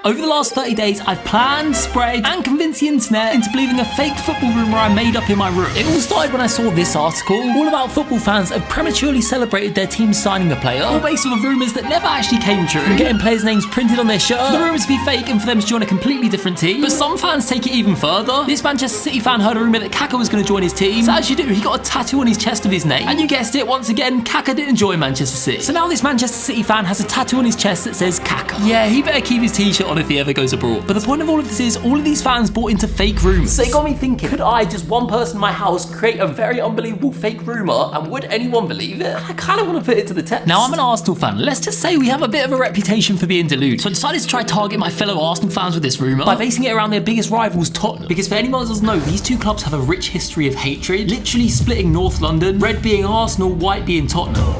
Over the last 30 days, I've planned, spread, and convinced the internet into believing a fake football rumour I made up in my room. It all started when I saw this article, all about football fans have prematurely celebrated their team signing a player, all based on rumours that never actually came true, from getting players' names printed on their shirt, for the rumours to be fake and for them to join a completely different team. But some fans take it even further. This Manchester City fan heard a rumour that Kaka was going to join his team, so as you do, he got a tattoo on his chest of his name, and you guessed it, once again, Kaka didn't join Manchester City. So now this Manchester City fan has a tattoo on his chest that says Kaka. Yeah, he better keep his t-shirt on if he ever goes abroad. But the point of all of this is, all of these fans bought into fake rumours. So it got me thinking, could I, just one person in my house, create a very unbelievable fake rumour, and would anyone believe it? I kind of want to put it to the test. Now, I'm an Arsenal fan. Let's just say we have a bit of a reputation for being deluded. So I decided to try target my fellow Arsenal fans with this rumour by basing it around their biggest rivals, Tottenham. Because for anyone that doesn't know, these two clubs have a rich history of hatred, literally splitting North London, red being Arsenal, white being Tottenham.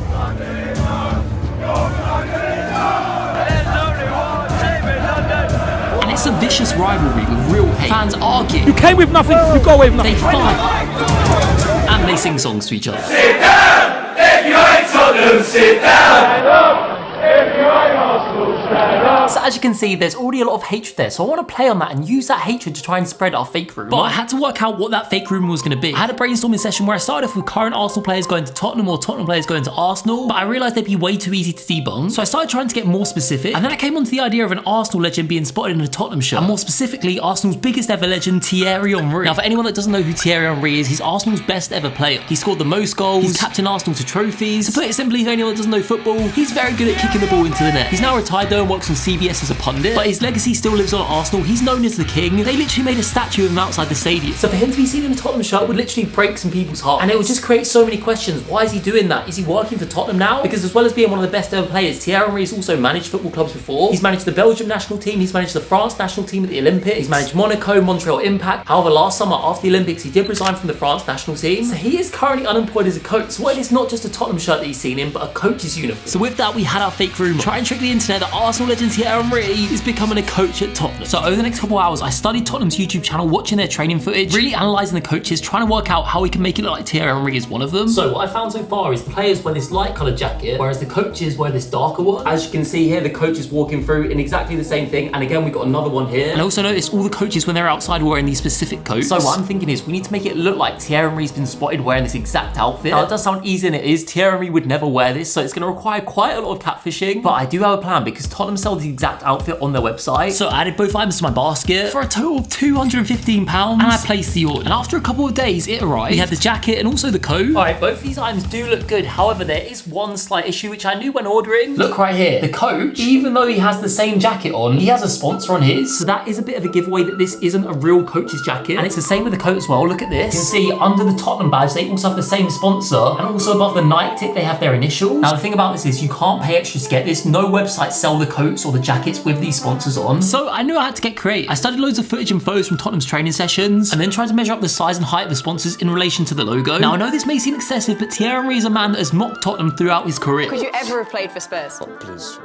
It's a vicious rivalry with real hate. Fans argue. You came with nothing, you go away with nothing. They fight. And they sing songs to each other. Sit down! If you ain't Tottenham, sit down! Stand up! If you ain't Arsenal, stand up! So as you can see, there's already a lot of hatred there. So I want to play on that and use that hatred to try and spread our fake rumour. But I had to work out what that fake rumour was going to be. I had a brainstorming session where I started off with current Arsenal players going to Tottenham or Tottenham players going to Arsenal. But I realised they'd be way too easy to debunk. So I started trying to get more specific. And then I came onto the idea of an Arsenal legend being spotted in a Tottenham shirt. And more specifically, Arsenal's biggest ever legend, Thierry Henry. Now, for anyone that doesn't know who Thierry Henry is, he's Arsenal's best ever player. He scored the most goals. He's captained Arsenal to trophies. To put it simply, for anyone that doesn't know football, he's very good at kicking the ball into the net. He's now retired though and works on CBS as a pundit. But his legacy still lives on at Arsenal. He's known as the king. They literally made a statue of him outside the stadium. So for him to be seen in a Tottenham shirt would literally break some people's hearts. And it would just create so many questions. Why is he doing that? Is he working for Tottenham now? Because as well as being one of the best ever players, Thierry Henry has also managed football clubs before. He's managed the Belgium national team. He's managed the France national team at the Olympics. He's managed Monaco, Montreal Impact. However, last summer after the Olympics, he did resign from the France national team. So he is currently unemployed as a coach. So what, it's not just a Tottenham shirt that he's seen in, but a coach's uniform. So with that, we had our fake rumour. Try and trick the internet that Arsenal legend Thierry Henry is becoming a coach at Tottenham. So over the next couple of hours, I studied Tottenham's YouTube channel, watching their training footage, really analysing the coaches, trying to work out how we can make it look like Thierry Henry is one of them. So what I found so far is the players wear this light coloured jacket, whereas the coaches wear this darker one. As you can see here, the coach is walking through in exactly the same thing. And again, we've got another one here. And I also noticed all the coaches when they're outside wearing these specific coats. So what I'm thinking is we need to make it look like Thierry Henry's been spotted wearing this exact outfit. Now it does sound easier than it is. Thierry Henry would never wear this, so it's going to require quite a lot of catfishing. But I do have a plan because Tottenham sell the exact outfit on their website. So I added both items to my basket for a total of £215, and I placed the order. And after a couple of days, it arrived. We had the jacket and also the coat. All right, both of these items do look good. However, there is one slight issue which I knew when ordering. Look right here. The coach, even though he has the same jacket on, he has a sponsor on his. So that is a bit of a giveaway that this isn't a real coach's jacket. And it's the same with the coat as well. Look at this. You can see under the Tottenham badge, they also have the same sponsor. And also above the Nike tick, they have their initials. Now, the thing about this is you can't pay extra to get this. No websites sell the coats or the jackets with these sponsors on. So I knew I had to get creative. I studied loads of footage and photos from Tottenham's training sessions and then tried to measure up the size and height of the sponsors in relation to the logo. Now, I know this may seem excessive, but Thierry Henry is a man that has mocked Tottenham throughout his career. Could you ever have played for Spurs? Oh, please.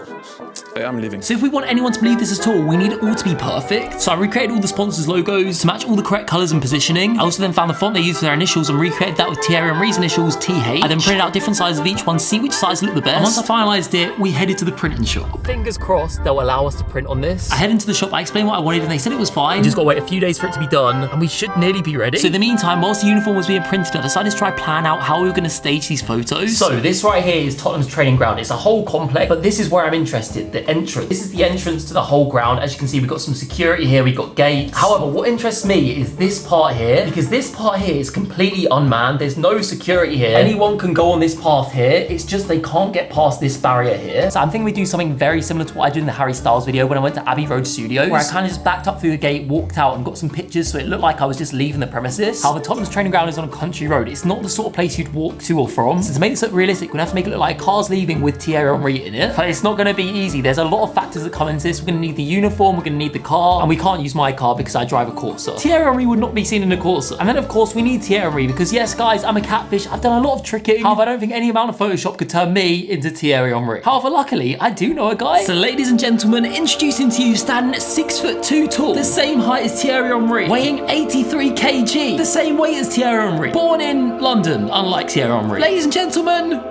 I'm leaving. So if we want anyone to believe this at all, we need it all to be perfect. So I recreated all the sponsors' logos to match all the correct colours and positioning. I also then found the font they used for their initials and recreated that with Thierry Henry's initials, TH. I then printed out different sizes of each one to see which size looked the best. And once I finalised it, we headed to the printing shop. Fingers crossed they'll allow us to print on this. I head into the shop, I explained what I wanted and they said it was fine. We just got to wait a few days for it to be done and we should nearly be ready. So in the meantime, whilst the uniform was being printed, I decided to try plan out how we were going to stage these photos. So this right here is Tottenham's training ground. It's a whole complex, but this is where I'm interested, the entrance. This is the entrance to the whole ground. As you can see, we've got some security here, we've got gates. However, what interests me is this part here, because this part here is completely unmanned. There's no security here. Anyone can go on this path here. It's just they can't get past this barrier here. So I'm thinking we do something very similar to what I did in the Harry Styles video when I went to Abbey Road Studios, where I kind of just backed up through the gate, walked out and got some pictures so it looked like I was just leaving the premises. However, Tottenham's training ground is on a country road. It's not the sort of place you'd walk to or from. So to make this look realistic, we're gonna have to make it look like cars leaving with Thierry Henry in it. But it's not gonna be easy. There's a lot of factors that come into this. We're gonna need the uniform, we're gonna need the car, and we can't use my car because I drive a Corsa. Thierry Henry would not be seen in a Corsa. And then of course we need Thierry Henry because yes guys, I'm a catfish. I've done a lot of tricking. However, I don't think any amount of Photoshop could turn me into Thierry Henry. However, luckily, I do know a guy. So ladies and gentlemen, introducing to you standing at 6'2" tall, the same height as Thierry Henry, weighing 83 kg, the same weight as Thierry Henry, born in London, unlike Thierry Henry. Ladies and gentlemen,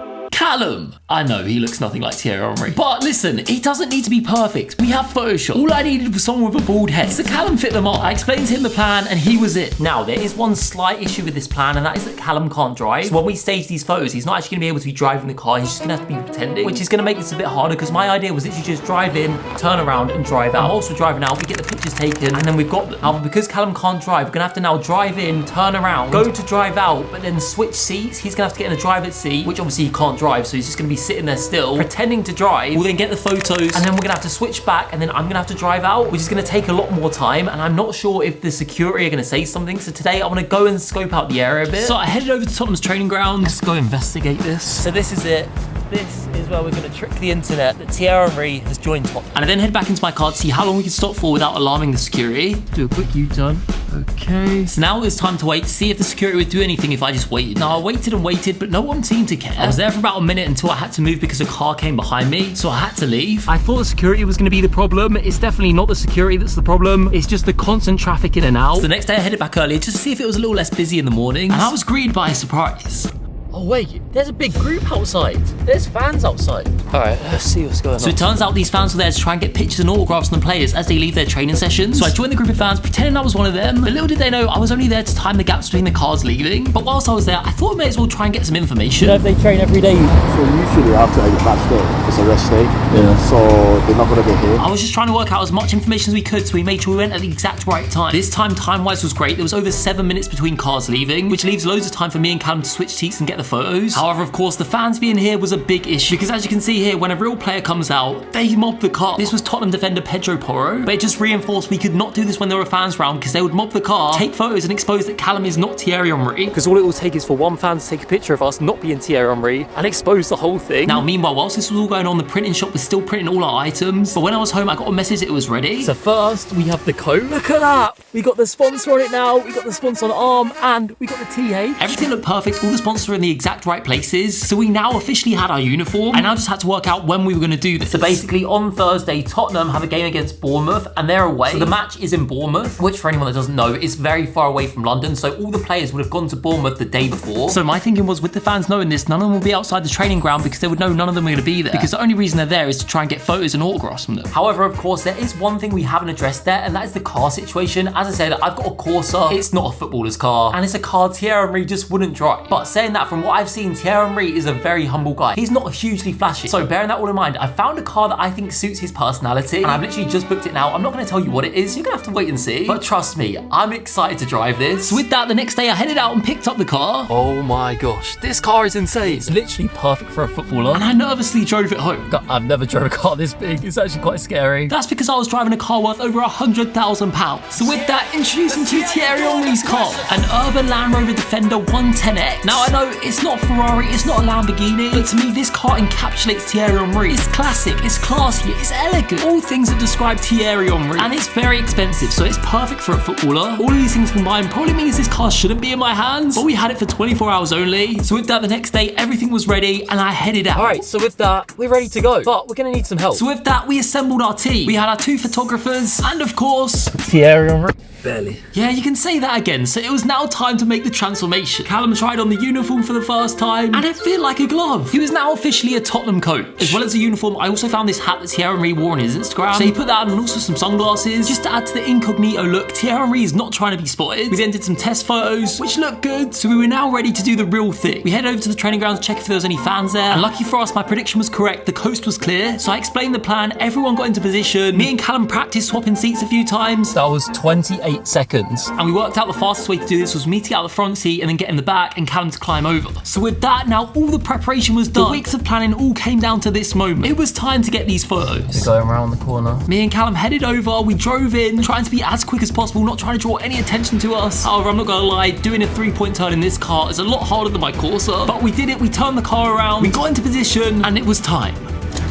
Callum. I know, he looks nothing like Thierry Henry. But listen, it doesn't need to be perfect. We have Photoshop. All I needed was someone with a bald head. So Callum fit them all. I explained to him the plan and he was it. Now, there is one slight issue with this plan, and that is that Callum can't drive. So when we stage these photos, he's not actually going to be able to be driving the car. He's just going to have to be pretending, which is going to make this a bit harder because my idea was literally just drive in, turn around and drive out. Also driving out, we get the pictures taken and then we've got them. However, because Callum can't drive, we're going to have to now drive in, turn around, go to drive out, but then switch seats. He's going to have to get in the driver's seat, which obviously he can't drive, so he's just going to be sitting there still, pretending to drive. We'll then get the photos and then we're going to have to switch back and then I'm going to have to drive out, which is going to take a lot more time, and I'm not sure if the security are going to say something. So today I want to go and scope out the area a bit. So I headed over to Tottenham's training ground. Let's go investigate this. So this is it. This is where we're going to trick the internet that Thierry Henry has joined Tottenham. And I then head back into my car to see how long we can stop for without alarming the security. Do a quick U-turn. Okay. So now it's time to wait to see if the security would do anything if I just waited. Now I waited and waited, but no one seemed to care. I was there for about a minute until I had to move because a car came behind me, so I had to leave. I thought the security was going to be the problem. It's definitely not the security that's the problem. It's just the constant traffic in and out. So the next day I headed back earlier just to see if it was a little less busy in the morning, and I was greeted by a surprise. Oh wait, there's a big group outside. There's fans outside. All right, let's see what's going on. So it turns out these fans were there to try and get pictures and autographs from the players as they leave their training sessions. So I joined the group of fans pretending I was one of them, but little did they know I was only there to time the gaps between the cars leaving. But whilst I was there, I thought I may as well try and get some information. You know if they train every day? So usually after a match day, it's a rest day. Yeah. So they're not going to be here. I was just trying to work out as much information as we could, so we made sure we went at the exact right time. This time-wise was great. There was over 7 minutes between cars leaving, which leaves loads of time for me and Callum to switch seats and get the photos. However, of course, the fans being here was a big issue because as you can see here, when a real player comes out, they mob the car. This was Tottenham defender Pedro Porro, but it just reinforced we could not do this when there were fans around because they would mob the car, take photos and expose that Callum is not Thierry Henry. Because all it will take is for one fan to take a picture of us not being Thierry Henry and expose the whole thing. Now, meanwhile, whilst this was all going on, the printing shop was still printing all our items, but when I was home, I got a message that it was ready. So first, we have the coat. Look at that! We got the sponsor on it now, we got the sponsor on the arm, and we got the TH. Everything looked perfect, all the sponsors are in the exact right places, so we now officially had our uniform. I now just had to work out when we were going to do this. So basically on Thursday, Tottenham have a game against Bournemouth and they're away. So the match is in Bournemouth, which for anyone that doesn't know, is very far away from London. So all the players would have gone to Bournemouth the day before. So my thinking was with the fans knowing this, none of them will be outside the training ground because they would know none of them are going to be there. Because the only reason they're there is to try and get photos and autographs from them. However, of course, there is one thing we haven't addressed there, and that is the car situation. As I said, I've got a Corsa. It's not a footballer's car, and it's a car Thierry Henry just wouldn't drive. But saying that, from what I've seen, Thierry Henry is a very humble guy. He's not hugely flashy. So bearing that all in mind, I found a car that I think suits his personality, and I've literally just booked it now. I'm not going to tell you what it is. You're going to have to wait and see. But trust me, I'm excited to drive this. So with that, the next day I headed out and picked up the car. Oh my gosh, this car is insane. It's literally perfect for a footballer. And I nervously drove it home. God, I've never driven a car this big. It's actually quite scary. That's because I was driving a car worth over £100,000. So with that, introducing to you Thierry Henry's car, an urban Land Rover Defender 110X. Now I know it's not Ferrari, it's not a Lamborghini, but to me this car encapsulates Thierry Henry. It's classic, it's classy, it's elegant. All things that describe Thierry Henry. And it's very expensive, so it's perfect for a footballer. All of these things combined probably means this car shouldn't be in my hands, but we had it for 24 hours only. So with that, the next day, everything was ready and I headed out. All right, so with that, we're ready to go, but we're gonna need some help. So with that, we assembled our team. We had our 2 photographers and of course, Thierry Henry. Barely. Yeah, you can say that again. So it was now time to make the transformation. Callum tried on the uniform for the first time and it fit like a glove. He was now officially a Tottenham coach. As well as a uniform, I also found this hat that Thierry Henry wore on his Instagram. So he put that on and also some sunglasses. Just to add to the incognito look, Thierry Henry is not trying to be spotted. We then did some test photos, which looked good. So we were now ready to do the real thing. We headed over to the training ground to check if there was any fans there. And lucky for us, my prediction was correct. The coast was clear. So I explained the plan. Everyone got into position. Me and Callum practiced swapping seats a few times. That was 28 seconds. And we worked out the fastest way to do this was me to get out the front seat and then get in the back and Callum to climb over. So with that, now all the preparation was done. The weeks of planning all came down to this moment. It was time to get these photos. Going around the corner. Me and Callum headed over, we drove in, trying to be as quick as possible, not trying to draw any attention to us. However, I'm not gonna lie, doing a 3-point turn in this car is a lot harder than my Corsa. But we did it, we turned the car around, we got into position, and it was time.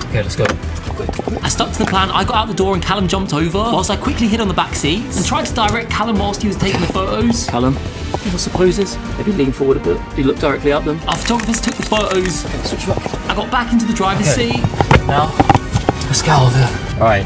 Okay, let's go. I stuck to the plan, I got out the door and Callum jumped over, whilst I quickly hid on the back seats and tried to direct Callum whilst he was taking the photos. Callum, what's the poses? Maybe lean forward a bit. Do you look directly at them? Our photographers took the photos. Okay, switch back. I got back into the driver's seat. Now, let's get over there. All right,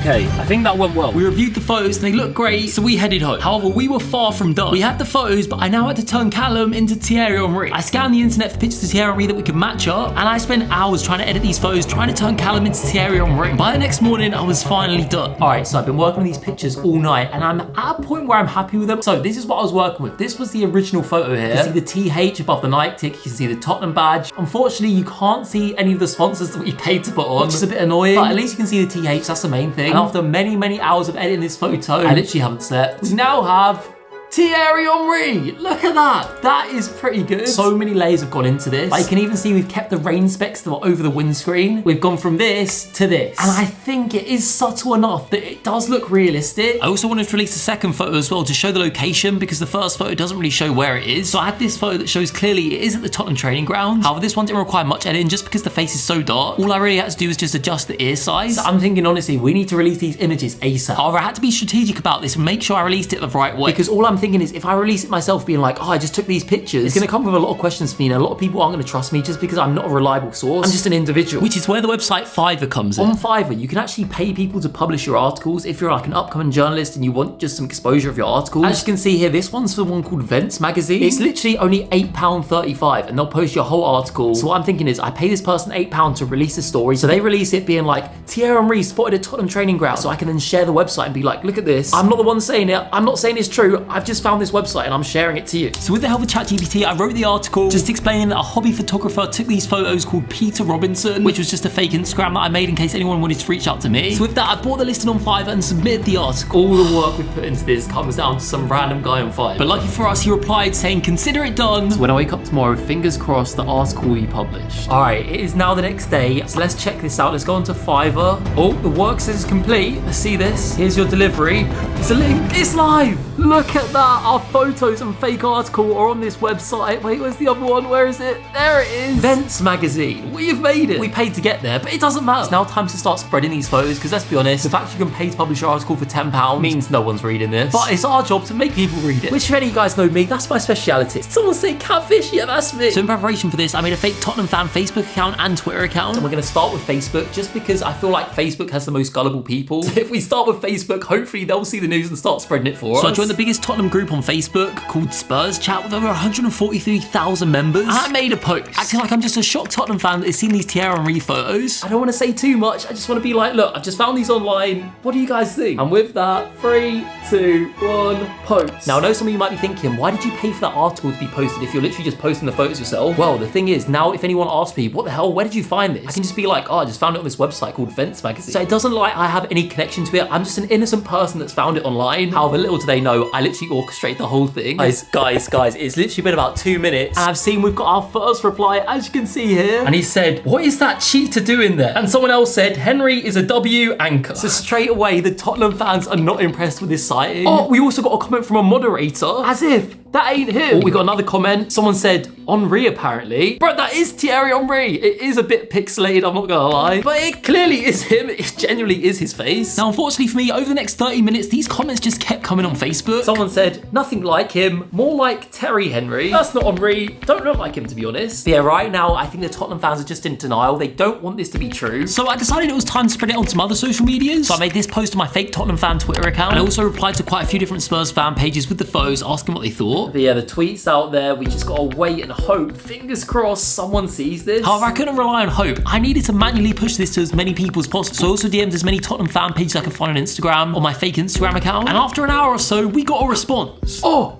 Okay, I think that went well. We reviewed the photos and they looked great, so we headed home. However, we were far from done. We had the photos, but I now had to turn Callum into Thierry Henry. I scanned the internet for pictures of Thierry Henry that we could match up, and I spent hours trying to edit these photos, trying to turn Callum into Thierry Henry. By the next morning, I was finally done. All right, so I've been working on these pictures all night, and I'm at a point where I'm happy with them. So this is what I was working with. This was the original photo here. You can see the TH above the Nike tick. You can see the Tottenham badge. Unfortunately, you can't see any of the sponsors that we paid to put on, which is a bit annoying, but at least you can see the TH. That's the main thing. And after many, many hours of editing this photo, I literally haven't slept. We now have Thierry Henry! Look at that! That is pretty good. So many layers have gone into this. Like, you can even see we've kept the rain specks that were over the windscreen. We've gone from this to this. And I think it is subtle enough that it does look realistic. I also wanted to release a second photo as well to show the location, because the first photo doesn't really show where it is. So I had this photo that shows clearly it is at the Tottenham training ground. However, this one didn't require much editing just because the face is so dark. All I really had to do was just adjust the ear size. So I'm thinking, honestly, we need to release these images ASAP. However, I had to be strategic about this and make sure I released it the right way. Because all I'm thinking is, if I release it myself being like, oh, I just took these pictures, it's going to come with a lot of questions for me, and a lot of people aren't going to trust me just because I'm not a reliable source. I'm just an individual. Which is where the website Fiverr comes in. On Fiverr, you can actually pay people to publish your articles if you're like an upcoming journalist and you want just some exposure of your articles. As you can see here, this one's for one called Vents magazine. It's literally only £8.35 and they'll post your whole article. So what I'm thinking is, I pay this person £8 to release a story. So they release it being like, Thierry Henry spotted at Tottenham training ground. So I can then share the website and be like, look at this. I'm not the one saying it. I'm not saying it's true. I've just found this website and I'm sharing it to you. So with the help of ChatGPT, I wrote the article just explaining that a hobby photographer took these photos called Peter Robinson, which was just a fake Instagram that I made in case anyone wanted to reach out to me. So with that, I bought the listing on Fiverr and submitted the article. All the work we put into this comes down to some random guy on Fiverr. But lucky for us, he replied saying, consider it done. So when I wake up tomorrow, fingers crossed, the article will be published. All right, it is now the next day. So let's check this out. Let's go onto Fiverr. Oh, the work says it's complete. Let's see this. Here's your delivery. It's a link. It's live. Look at that. Our photos and fake article are on this website. Wait, where's the other one? Where is it? There it is. Vents magazine. We have made it. We paid to get there, but it doesn't matter. It's now time to start spreading these photos, because let's be honest, the fact you can pay to publish your article for £10 means no one's reading this. But it's our job to make people read it. Which, if any of you guys know me, that's my speciality. Someone say catfish? Yeah, that's me. So in preparation for this, I made a fake Tottenham fan Facebook account and Twitter account. And we're going to start with Facebook, just because I feel like Facebook has the most gullible people. So if we start with Facebook, hopefully they'll see the news and start spreading it for us. So I joined the biggest Tottenham group on Facebook called Spurs Chat with over 143,000 members. And I made a post acting like I'm just a shocked Tottenham fan that has seen these Thierry Henry photos. I don't want to say too much. I just want to be like, look, I've just found these online. What do you guys think? And with that, 3, 2, 1, post. Now, I know some of you might be thinking, why did you pay for that article to be posted if you're literally just posting the photos yourself? Well, the thing is, now if anyone asks me, what the hell, where did you find this? I can just be like, oh, I just found it on this website called Vents magazine. So it doesn't look like I have any connection to it. I'm just an innocent person that's found it online. However, little do they know, I literally orchestrate the whole thing. Guys, it's literally been about 2 minutes. And I've seen we've got our first reply, as you can see here. And he said, what is that cheater doing there? And someone else said, Henry is a W anchor. So straight away, the Tottenham fans are not impressed with this sighting. Oh, we also got a comment from a moderator. As if that ain't him. Oh, we got another comment. Someone said, Henry apparently. Bro, that is Thierry Henry. It is a bit pixelated, I'm not gonna lie. But it clearly is him. It genuinely is his face. Now, unfortunately for me, over the next 30 minutes, these comments just kept coming on Facebook. Someone said, nothing like him, more like Terry Henry. That's not Henry. Don't look like him, to be honest. But yeah, right now, I think the Tottenham fans are just in denial. They don't want this to be true. So I decided it was time to spread it on some other social medias. So I made this post on my fake Tottenham fan Twitter account. And I also replied to quite a few different Spurs fan pages with the photos, asking what they thought. But yeah, the tweets out there, we just gotta wait and hope. Fingers crossed someone sees this. However, I couldn't rely on hope. I needed to manually push this to as many people as possible. So I also DM'd as many Tottenham fan pages I could find on Instagram, on my fake Instagram account. And after an hour or so, we got a response. Oh!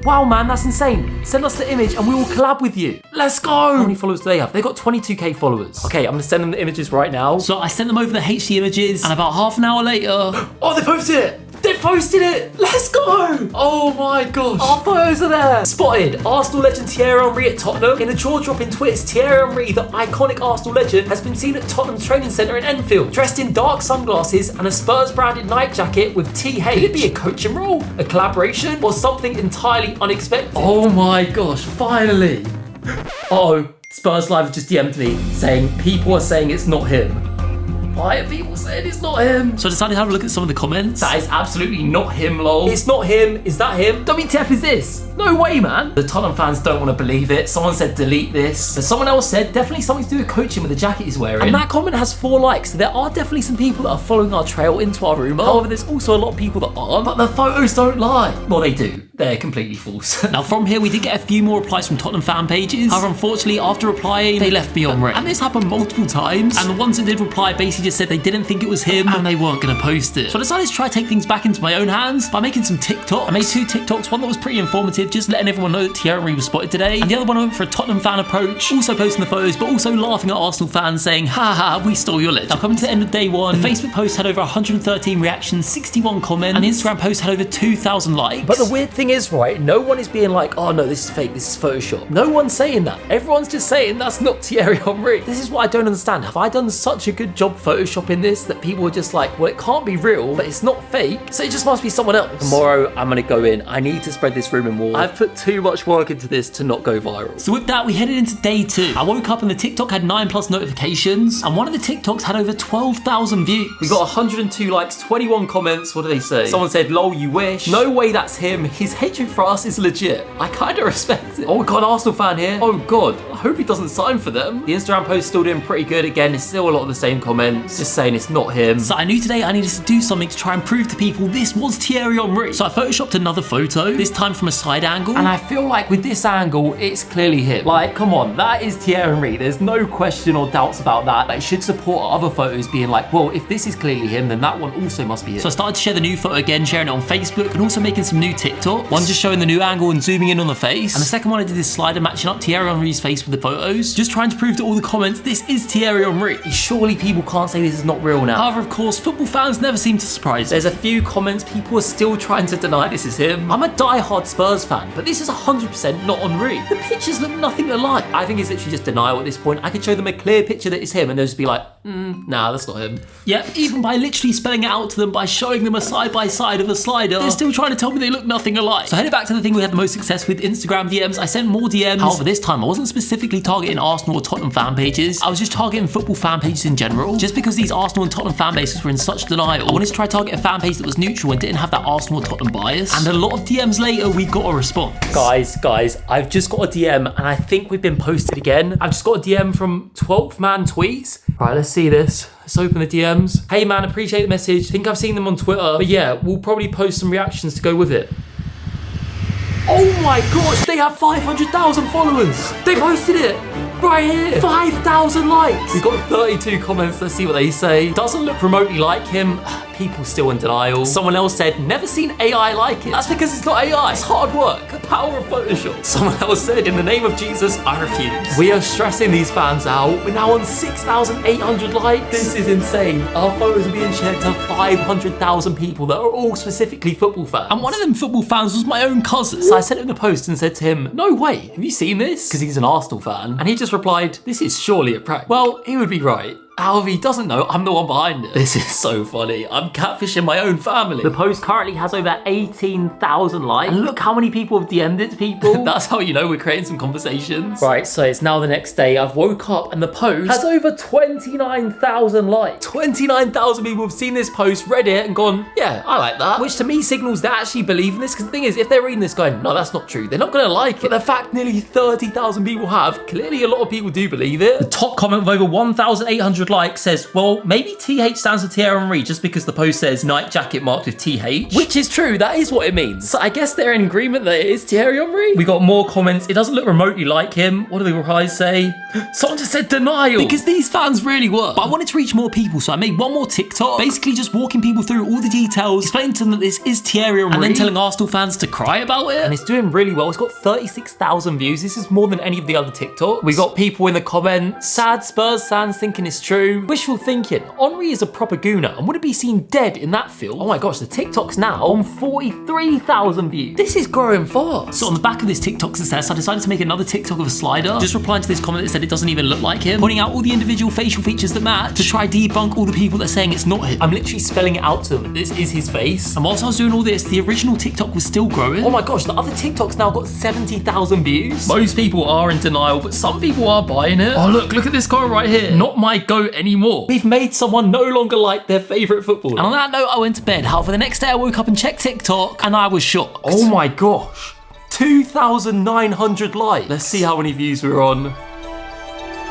Wow, man, that's insane. Send us the image and we will collab with you. Let's go. How many followers do they have? They've got 22k followers. Okay, I'm gonna send them the images right now. So I sent them over the HD images, and about half an hour later, oh, they posted it. They posted it! Let's go! Oh my gosh. Our photos are there. Spotted. Arsenal legend Thierry Henry at Tottenham. In a jaw-dropping twist, Thierry Henry, the iconic Arsenal legend, has been seen at Tottenham's training centre in Enfield, dressed in dark sunglasses and a Spurs-branded night jacket with TH. Could it be a coaching role, a collaboration, or something entirely unexpected? Oh my gosh, finally. Uh-oh, Spurs Live just DM'd me saying people are saying it's not him. Why are people saying it's not him? So I decided to have a look at some of the comments. That is absolutely not him, lol. It's not him. Is that him? WTF is this? No way, man. The Tottenham fans don't want to believe it. Someone said delete this. But someone else said definitely something to do with coaching with the jacket he's wearing. And that comment has 4 likes. So there are definitely some people that are following our trail into our rumour. However, there's also a lot of people that aren't. But the photos don't lie. Well, they do. They're completely false. Now, from here, we did get a few more replies from Tottenham fan pages. However, unfortunately, after replying, they left me on red. And this happened multiple times. And the ones that did reply basically just said they didn't think it was him and they weren't going to post it. So I decided to try to take things back into my own hands by making some TikTok. I made 2 TikToks, one that was pretty informative, just letting everyone know that Thierry was spotted today. And the other one went for a Tottenham fan approach, also posting the photos, but also laughing at Arsenal fans saying, haha, we stole your legend. Now, coming to the end of day 1, the Facebook post had over 113 reactions, 61 comments, and the Instagram post had over 2,000 likes. But the weird thing is, right, no one is being like, oh no, this is fake, this is Photoshop. No one's saying that. Everyone's just saying that's not Thierry Henry. This is what I don't understand. Have I done such a good job photoshopping this that people are just like, well, it can't be real, but it's not fake, so it just must be someone else. Tomorrow, I'm gonna go in. I need to spread this rumour more. I've put too much work into this to not go viral. So with that, we headed into day 2. I woke up and the TikTok had 9+ notifications, and one of the TikToks had over 12,000 views. We got 102 likes, 21 comments. What do they say? Someone said, lol, you wish. No way that's him. His hatred for us is legit. I kind of respect it. Oh, we got an Arsenal fan here. Oh God, I hope he doesn't sign for them. The Instagram post still doing pretty good. Again, it's still a lot of the same comments, just saying it's not him. So I knew today I needed to do something to try and prove to people this was Thierry Henry. So I photoshopped another photo, this time from a side angle. And I feel like with this angle, it's clearly him. Like, come on, that is Thierry Henry. There's no question or doubts about that. It should support other photos being like, well, if this is clearly him, then that one also must be him. So I started to share the new photo again, sharing it on Facebook, and also making some new TikToks. One just showing the new angle and zooming in on the face. And the second one I did this slider matching up Thierry Henry's face with the photos, just trying to prove to all the comments this is Thierry Henry. Surely people can't say this is not real now. However, of course, football fans never seem to surprise. There's a few comments people are still trying to deny this is him. I'm a die-hard Spurs fan, but this is 100% not Henry. The pictures look nothing alike. I think it's literally just denial at this point. I could show them a clear picture that is him and they'll just be like, nah, that's not him. Yep, even by literally spelling it out to them, by showing them a side-by-side of a slider, they're still trying to tell me they look nothing alike. So headed back to the thing we had the most success with, Instagram DMs. I sent more DMs. However, this time I wasn't specifically targeting Arsenal or Tottenham fan pages. I was just targeting football fan pages in general. Just because these Arsenal and Tottenham fan bases were in such denial, I wanted to try to target a fan page that was neutral and didn't have that Arsenal or Tottenham bias. And a lot of DMs later, we got a response. Guys, I've just got a DM and I think we've been posted again. I've just got a DM from 12th Man Tweets. Right, let's see this. Let's open the DMs. Hey man, appreciate the message. Think I've seen them on Twitter. But yeah, we'll probably post some reactions to go with it. Oh my gosh, they have 500,000 followers. They posted it right here. 5,000 likes. We've got 32 comments. Let's see what they say. Doesn't look remotely like him. People still in denial. Someone else said, never seen AI like it. That's because it's not AI. It's hard work. The power of Photoshop. Someone else said, in the name of Jesus, I refuse. We are stressing these fans out. We're now on 6,800 likes. This is insane. Our photos are being shared to 500,000 people that are all specifically football fans. And one of them football fans was my own cousin. So I sent him the post and said to him, no way, have you seen this? Because he's an Arsenal fan. And he just replied, this is surely a prank. Well, he would be right. However, he doesn't know I'm the one behind it. This is so funny. I'm catfishing my own family. The post currently has over 18,000 likes. And look how many people have DM'd it to people. That's how you know we're creating some conversations. Right, so it's now the next day. I've woke up and the post has over 29,000 likes. 29,000 people have seen this post, read it, and gone, yeah, I like that. Which to me signals they actually believe in this. Because the thing is, if they're reading this going, no, that's not true, they're not going to like it. But the fact nearly 30,000 people have, clearly a lot of people do believe it. The top comment with over 1,800 likes says, well, maybe TH stands for Thierry Henry just because the post says night jacket marked with TH. Which is true, that is what it means. So I guess they're in agreement that it is Thierry Henry. We got more comments. It doesn't look remotely like him. What do the replies say? Someone just said denial. Because these fans really were. But I wanted to reach more people, so I made one more TikTok, basically just walking people through all the details, explaining to them that this is Thierry Henry, and then telling Arsenal fans to cry about it. And it's doing really well. It's got 36,000 views. This is more than any of the other TikToks. We got people in the comments, sad Spurs fans thinking it's true. Wishful thinking. Henry is a proper gooner and would it be seen dead in that film? Oh my gosh, the TikTok's now on 43,000 views. This is growing fast. So on the back of this TikTok success, I decided to make another TikTok of a slider, just replying to this comment that said it doesn't even look like him, pointing out all the individual facial features that match to try debunk all the people that are saying it's not him. I'm literally spelling it out to them. This is his face. And whilst I was doing all this, the original TikTok was still growing. Oh my gosh, the other TikTok's now got 70,000 views. Most people are in denial, but some people are buying it. Oh look at this guy right here. Not my go know anymore. We've made someone no longer like their favourite footballer. And on that note, I went to bed. However, the next day I woke up and checked TikTok and I was shocked. Oh my gosh. 2,900 likes. Let's see how many views we're on.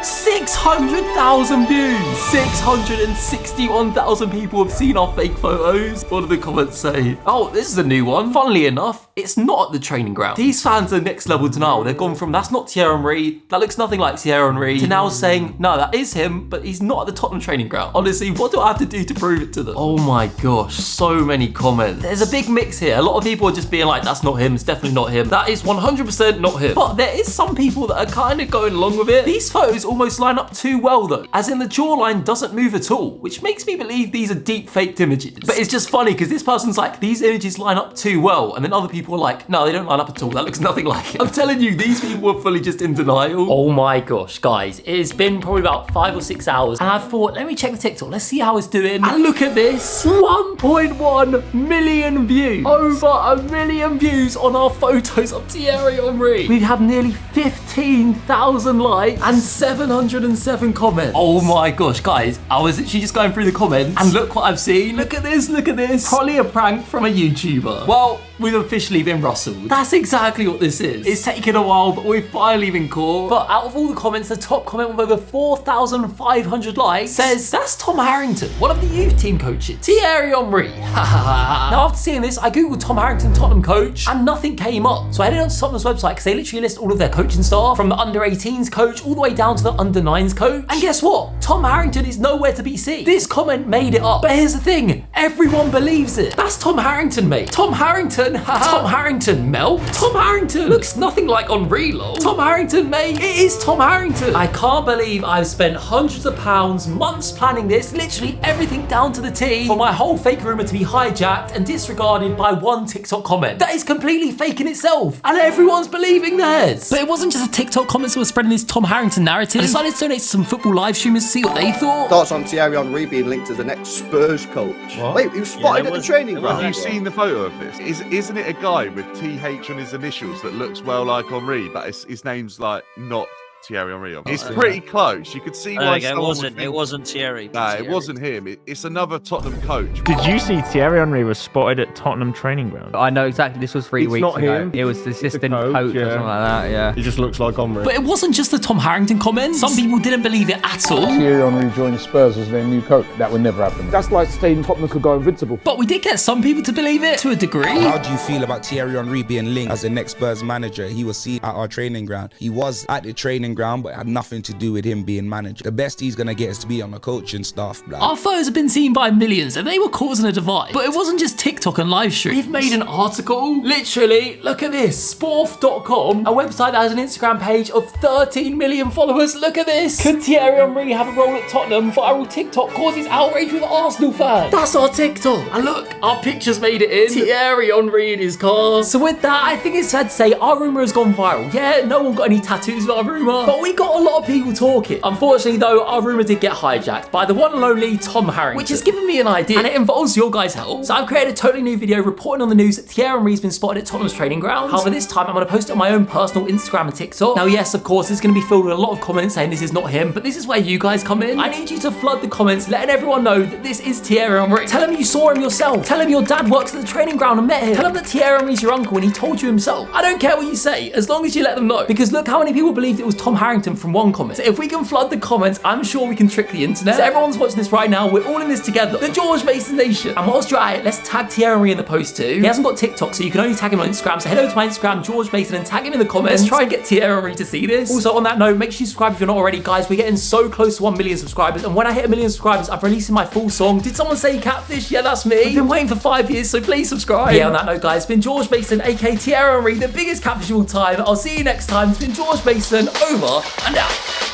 600,000 views. 661,000 people have seen our fake photos. What do the comments say? Oh, this is a new one. Funnily enough, it's not at the training ground. These fans are next level denial. They've gone from, that's not Thierry Henry, that looks nothing like Thierry Henry, to now saying, no, that is him, but he's not at the Tottenham training ground. Honestly, what do I have to do to prove it to them? Oh my gosh, so many comments. There's a big mix here. A lot of people are just being like, that's not him, it's definitely not him. That is 100% not him. But there is some people that are kind of going along with it. These photos almost line up too well though, as in the jawline doesn't move at all, which makes me believe these are deep faked images. But it's just funny because this person's like, these images line up too well, and then other people are like, no, they don't line up at all, that looks nothing like it. I'm telling you, these people are fully just in denial. Oh my gosh, guys, it's been probably about 5 or 6 hours, and I thought, let me check the TikTok, let's see how it's doing. And look at this, 1.1 million views. Over 1 million views on our photos of Thierry Henry. We have nearly 15,000 likes and 707 comments. Oh my gosh, guys, I was literally just going through the comments and look what I've seen. Look at this, look at this. Probably a prank from a YouTuber. Well, we've officially been rustled. That's exactly what this is. It's taken a while, but we've finally been caught. But out of all the comments, the top comment with over 4,500 likes says, that's Tom Harrington, one of the youth team coaches. Thierry Henry. Now after seeing this, I googled Tom Harrington Tottenham coach and nothing came up. So I headed on to Tottenham's website because they literally list all of their coaching staff, from the under-18s coach all the way down to the under-9s coach. And guess what? Tom Harrington is nowhere to be seen. This comment made it up. But here's the thing, everyone believes it. That's Tom Harrington, mate. Tom Harrington. Tom Harrington, Mel. Tom Harrington looks nothing like Henry, lol. Tom Harrington, mate. It is Tom Harrington. I can't believe I've spent hundreds of pounds, months planning this, literally everything down to the T, for my whole fake rumour to be hijacked and disregarded by one TikTok comment. That is completely fake in itself, and everyone's believing theirs. But it wasn't just a TikTok comments that were spreading this Tom Harrington narrative. I decided to donate to some football live streamers to see what they thought. Thoughts on Thierry Henry being linked as the next Spurs coach? What? Wait, he was spotted at the training ground. Have you seen the photo of this? Isn't it a guy with TH on his initials that looks well like Henry, but his name's like not Thierry Henry? It's pretty close. You could see why it wasn't Thierry. No, it wasn't him. It's another Tottenham coach. Did you see Thierry Henry was spotted at Tottenham training ground? I know exactly. This was 3 weeks ago. Him. It was the assistant coach or something like that. Yeah. He just looks like Henry. But it wasn't just the Tom Harrington comments. Some people didn't believe it at all. Thierry Henry joining Spurs as their new coach. That would never happen. That's like saying Tottenham could go invincible. But we did get some people to believe it to a degree. How do you feel about Thierry Henry being linked as the next Spurs manager? He was seen at our training ground. He was at the training ground, but it had nothing to do with him being manager. The best he's gonna get is to be on the coaching staff. Like. Our photos have been seen by millions and they were causing a divide. But it wasn't just TikTok and live stream. We've made an article. Literally, look at this. Sporf.com, a website that has an Instagram page of 13 million followers. Look at this. Could Thierry Henry have a role at Tottenham? Viral TikTok causes outrage with Arsenal fans. That's our TikTok. And look, our pictures made it in. Thierry Henry in his car. So with that, I think it's fair to say our rumour has gone viral. Yeah, no one got any tattoos with our rumour, but we got a lot of people talking. Unfortunately though, our rumour did get hijacked by the one and only Tom Harrington, which has given me an idea and it involves your guys' help. So I've created a totally new video reporting on the news that Thierry Henry's been spotted at Tottenham's training ground. However, this time I'm going to post it on my own personal Instagram and TikTok. Now yes, of course, it's going to be filled with a lot of comments saying this is not him, but this is where you guys come in. I need you to flood the comments letting everyone know that this is Thierry Henry. Tell him you saw him yourself. Tell him your dad works at the training ground and met him. Tell him that Thierry Henry's your uncle and he told you himself. I don't care what you say, as long as you let them know. Because look how many people believed it was Tom Harrington from one comment. So if we can flood the comments, I'm sure we can trick the internet. So everyone's watching this right now, we're all in this together. The GeorgeMason Nation. And whilst you're at it, let's tag Thierry Henry in the post too. He hasn't got TikTok, so you can only tag him on Instagram. So head over to my Instagram, GeorgeMason, and tag him in the comments. Let's try and get Thierry Henry to see this. Also on that note, make sure you subscribe if you're not already. Guys, we're getting so close to 1 million subscribers. And when I hit 1 million subscribers, I'm releasing my full song. Did someone say catfish? Yeah, that's me. I've been waiting for 5 years, so please subscribe. Yeah, on that note, guys, it's been GeorgeMason, aka Thierry Henry, the biggest catfish of all time. I'll see you next time. It's been GeorgeMason, over and out.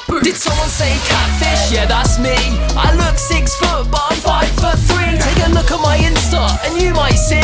Boom. Did someone say catfish? Yeah, that's me. I look 6 foot, but I'm 5'3". Take a look at my Insta, and you might see